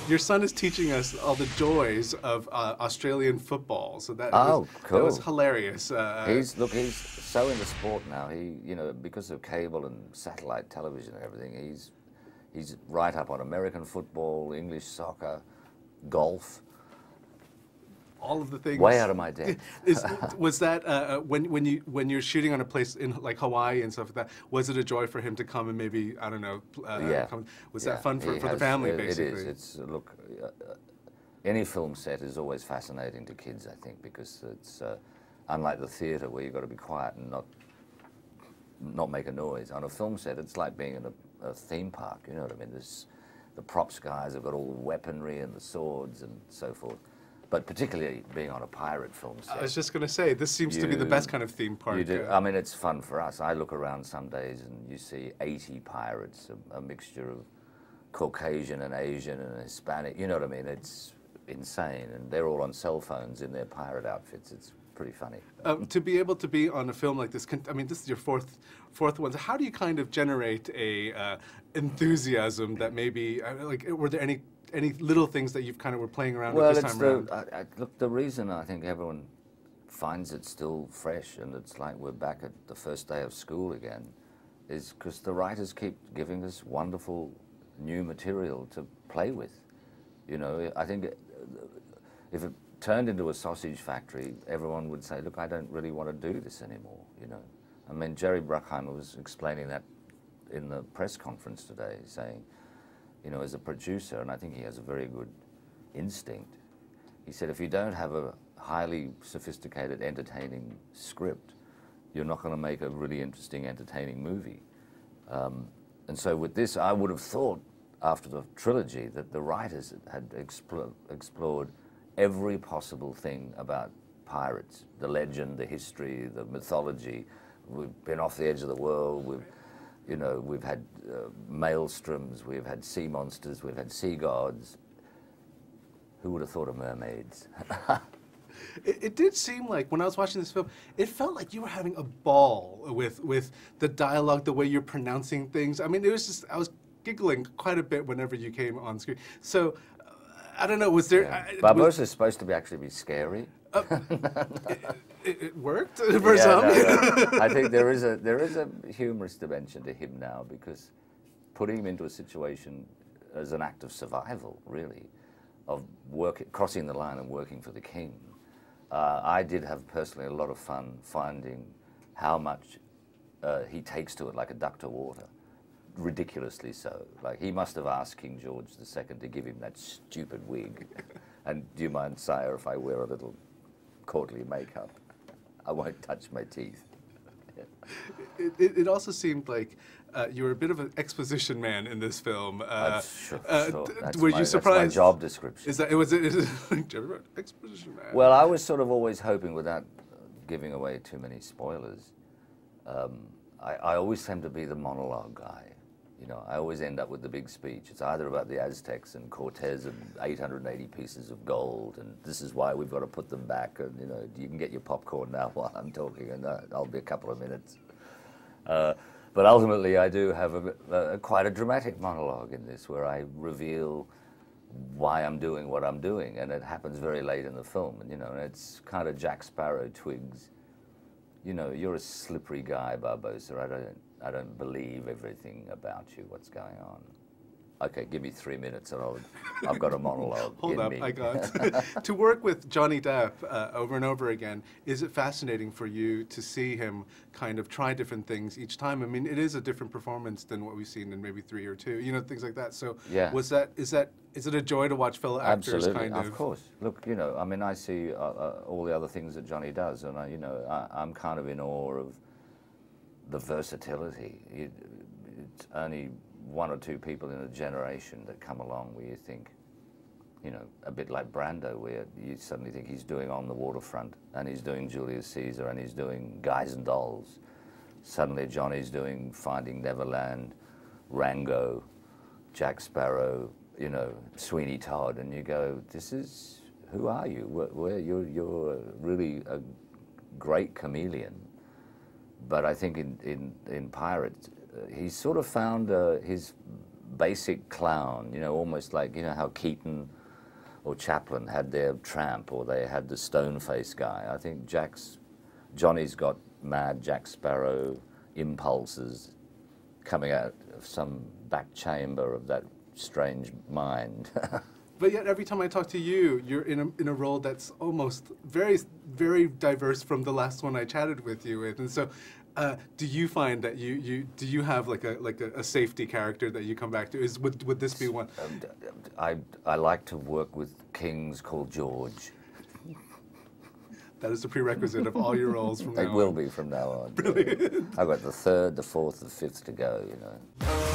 Your son is teaching us all the joys of Australian football. So Oh, that was cool. hilarious. He's so into sport now. Because of cable and satellite television and everything, he's right up on American football, English soccer, golf. All of the things. Way out of my depth. Was that when you're shooting on a place in like Hawaii and stuff like that? Was it a joy for him to come and maybe I don't know? Yeah. Was Yeah. that fun for the family basically? It is. Look, any film set is always fascinating to kids, I think, because it's unlike the theatre where you've got to be quiet and not make a noise. On a film set, it's like being in a theme park. You know what I mean? The props guys have got all the weaponry and the swords and so forth. But particularly being on a pirate film set. I was just going to say, this seems to be the best kind of theme park. You do. I mean, it's fun for us. I look around some days and you see 80 pirates, a mixture of Caucasian and Asian and Hispanic. You know what I mean? It's insane. And they're all on cell phones in their pirate outfits. It's pretty funny. To be able to be on a film like this, I mean, this is your fourth one. So how do you kind of generate a enthusiasm that maybe, like, were there any little things that you've kind of were playing around with this time around? Look, the reason I think everyone finds it still fresh and it's like we're back at the first day of school again is because the writers keep giving us wonderful new material to play with. You know, I think if it turned into a sausage factory, everyone would say, look, I don't really want to do this anymore, you know. I mean, Jerry Bruckheimer was explaining that in the press conference today, saying, you know, as a producer, and I think he has a very good instinct, he said, if you don't have a highly sophisticated, entertaining script, you're not going to make a really interesting, entertaining movie. And so with this, I would have thought, after the trilogy, that the writers had explored every possible thing about pirates, the legend, the history, the mythology. We've been off the edge of the world. We've had maelstroms, we've had sea monsters, we've had sea gods. Who would have thought of mermaids? It did seem like, when I was watching this film, it felt like you were having a ball with the dialogue, the way you're pronouncing things. I mean, it was just, I was giggling quite a bit whenever you came on screen. So, I don't know, was there... Yeah. Barbosa is supposed to actually be scary. It worked for some. No. I think there is a humorous dimension to him now, because putting him into a situation as an act of survival, really, of crossing the line and working for the king. I did have personally a lot of fun finding how much he takes to it like a duck to water, ridiculously so. Like, he must have asked King George II to give him that stupid wig. And do you mind, sire, if I wear a little courtly makeup? I won't touch my teeth. It also seemed like you were a bit of an exposition man in this film. Sure. Were you surprised? That's my job description. Is it exposition man? Well, I was sort of always hoping, without giving away too many spoilers, I always seem to be the monologue guy. You know, I always end up with the big speech. It's either about the Aztecs and Cortez and 880 pieces of gold, and this is why we've got to put them back, and, you know, you can get your popcorn now while I'm talking, and I'll be a couple of minutes. But ultimately, I do have quite a dramatic monologue in this, where I reveal why I'm doing what I'm doing, and it happens very late in the film. And, you know, it's kind of Jack Sparrow twigs. You know, you're a slippery guy, Barbosa. I don't believe everything about you. What's going on? Okay, give me 3 minutes and I've got a monologue. Hold up, I got to work with Johnny Depp over and over again. Is it fascinating for you to see him kind of try different things each time? I mean, it is a different performance than what we've seen in maybe 3 or 2, you know, things like that. So, yeah. is it a joy to watch fellow actors? Absolutely, kind of? Of course. Look, you know, I mean, I see all the other things that Johnny does, and I'm kind of in awe of the versatility. It's only 1 or 2 people in a generation that come along where you think, you know, a bit like Brando, where you suddenly think he's doing On the Waterfront, and he's doing Julius Caesar, and he's doing Guys and Dolls. Suddenly Johnny's doing Finding Neverland, Rango, Jack Sparrow, you know, Sweeney Todd, and you go, who are you? You're really a great chameleon. But I think in Pirates, he's sort of found his basic clown, you know, almost like, you know, how Keaton or Chaplin had their tramp, or they had the stone-faced guy. I think Johnny's got mad Jack Sparrow impulses coming out of some back chamber of that strange mind. But yet, every time I talk to you, you're in a role that's almost very, very diverse from the last one I chatted with you with. And so, do you find that do you have like a safety character that you come back to? Would this be one? I like to work with kings called George. That is a prerequisite of all your roles from now on. It will be from now on. Brilliant. I've got the third, the fourth, the fifth to go, you know.